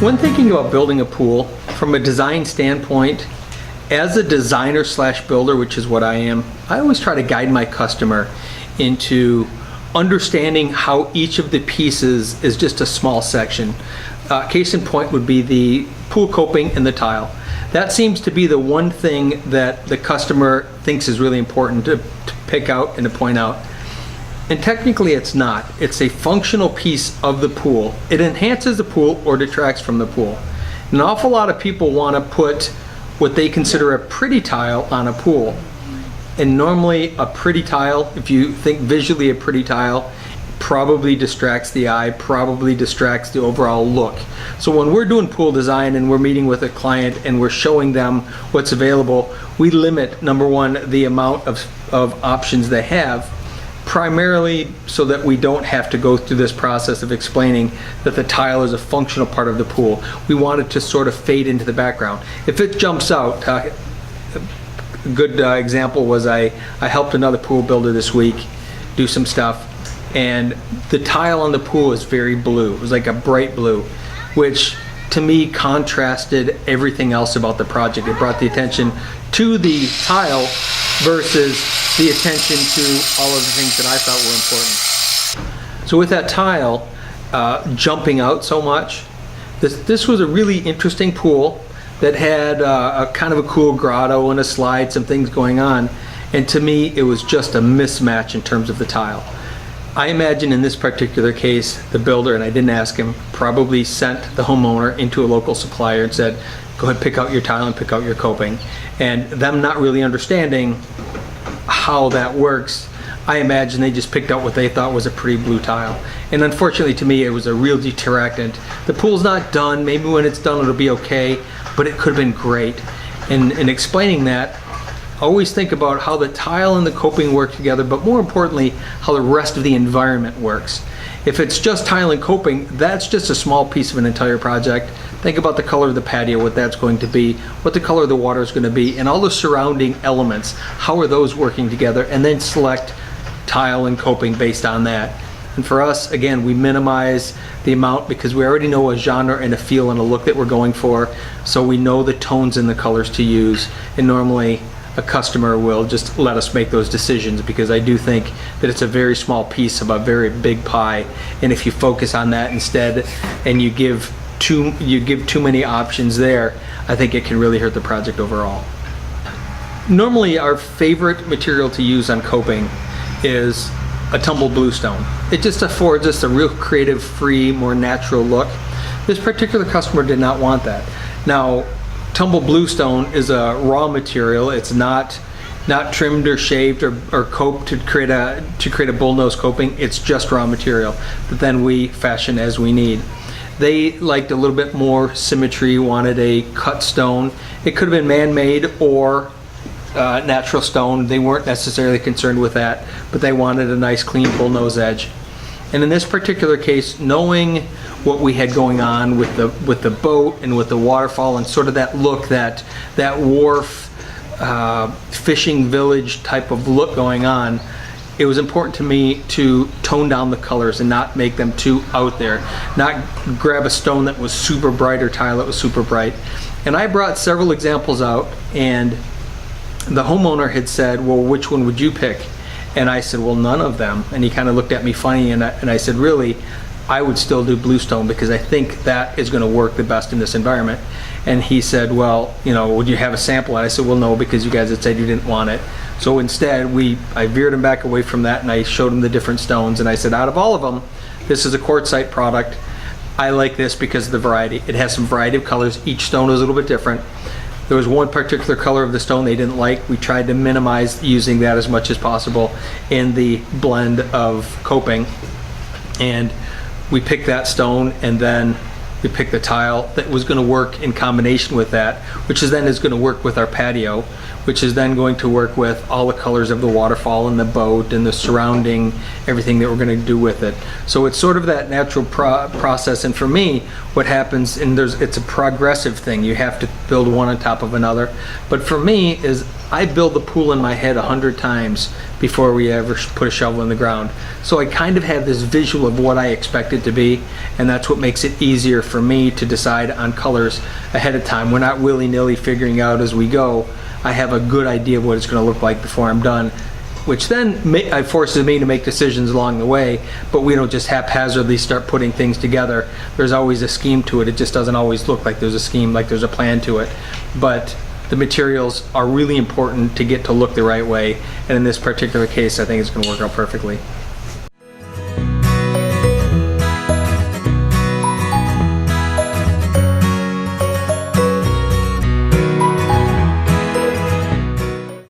When thinking about building a pool, from a design standpoint, as a designer slash builder, which is what I am, I always try to guide my customer into understanding how each of the pieces is just a small section. Case in point would be the pool coping and the tile. That seems to be the one thing that the customer thinks is really important to pick out and to point out. And technically it's not. It's a functional piece of the pool. It enhances the pool or detracts from the pool. An awful lot of people want to put what they consider a pretty tile on a pool. And normally a pretty tile, if you think visually a pretty tile, probably distracts the eye, probably distracts the overall look. So when we're doing pool design and we're meeting with a client and we're showing them what's available, we limit, number one, the amount of options they have, primarily so that we don't have to go through this process of explaining that the tile is a functional part of the pool. We want it to sort of fade into the background. If it jumps out, a good example was I helped another pool builder this week do some stuff, and the tile on the pool is very blue. It was like a bright blue, which to me contrasted everything else about the project. It brought the attention to the tile versus the attention to all of the things that I thought were important. So with that tile jumping out so much, this was a really interesting pool that had a kind of a cool grotto and a slide, some things going on, and to me it was just a mismatch in terms of the tile. I imagine in this particular case, the builder, and I didn't ask him, probably sent the homeowner into a local supplier and said, go ahead, pick out your tile and pick out your coping. And them not really understanding how that works, I imagine they just picked out what they thought was a pretty blue tile. And unfortunately to me, it was a real detractant. The pool's not done. Maybe when it's done, it'll be okay, but it could have been great. And in explaining that, always think about how the tile and the coping work together, but more importantly, how the rest of the environment works. If it's just tile and coping, that's just a small piece of an entire project. Think about the color of the patio, what that's going to be, what the color of the water is going to be, and all the surrounding elements. How are those working together? And then select tile and coping based on that. And for us, again, we minimize the amount because we already know a genre and a feel and a look that we're going for. So we know the tones and the colors to use. And normally, a customer will just let us make those decisions, because I do think that it's a very small piece of a very big pie, and if you focus on that instead and you give too many options there, I think it can really hurt the project overall. Normally our favorite material to use on coping is a tumbled bluestone. It just affords us a real creative, free, more natural look. This particular customer did not want that. Now, tumbled bluestone is a raw material. It's not trimmed or shaved or coped to create a bullnose coping. It's just raw material that then we fashion as we need. They liked a little bit more symmetry, wanted a cut stone. It could have been man-made or natural stone. They weren't necessarily concerned with that, but they wanted a nice clean bullnose edge. And in this particular case, knowing what we had going on with the boat and with the waterfall and sort of that look, that wharf fishing village type of look going on, it was important to me to tone down the colors and not make them too out there, not grab a stone that was super bright or tile that was super bright. And I brought several examples out, and the homeowner had said, well, which one would you pick? And I said, well, none of them. And he kind of looked at me funny, and I said, really, I would still do bluestone because I think that is going to work the best in this environment. And he said, well, you know, would you have a sample? And I said, well, no, because you guys had said you didn't want it. So instead, I veered him back away from that, and I showed him the different stones. And I said, out of all of them, this is a quartzite product. I like this because of the variety. It has some variety of colors. Each stone is a little bit different. There was one particular color of the stone they didn't like. We tried to minimize using that as much as possible in the blend of coping. And we picked that stone, and then we picked the tile that was going to work in combination with that, which is going to work with our patio, which is then going to work with all the colors of the waterfall and the boat and the surrounding everything that we're going to do with it. So it's sort of that natural process. And for me, what happens, and it's a progressive thing. You have to build one on top of another. But for me, is I build the pool in my head 100 times before we ever put a shovel in the ground. So I kind of have this visual of what I expect it to be, and that's what makes it easier for me to decide on colors ahead of time. We're not willy-nilly figuring out as we go. I have a good idea of what it's going to look like before I'm done, which then forces me to make decisions along the way, but we don't just haphazardly start putting things together. There's always a scheme to it. It just doesn't always look like there's a scheme, like there's a plan to it. But the materials are really important to get to look the right way, and in this particular case, I think it's going to work out perfectly.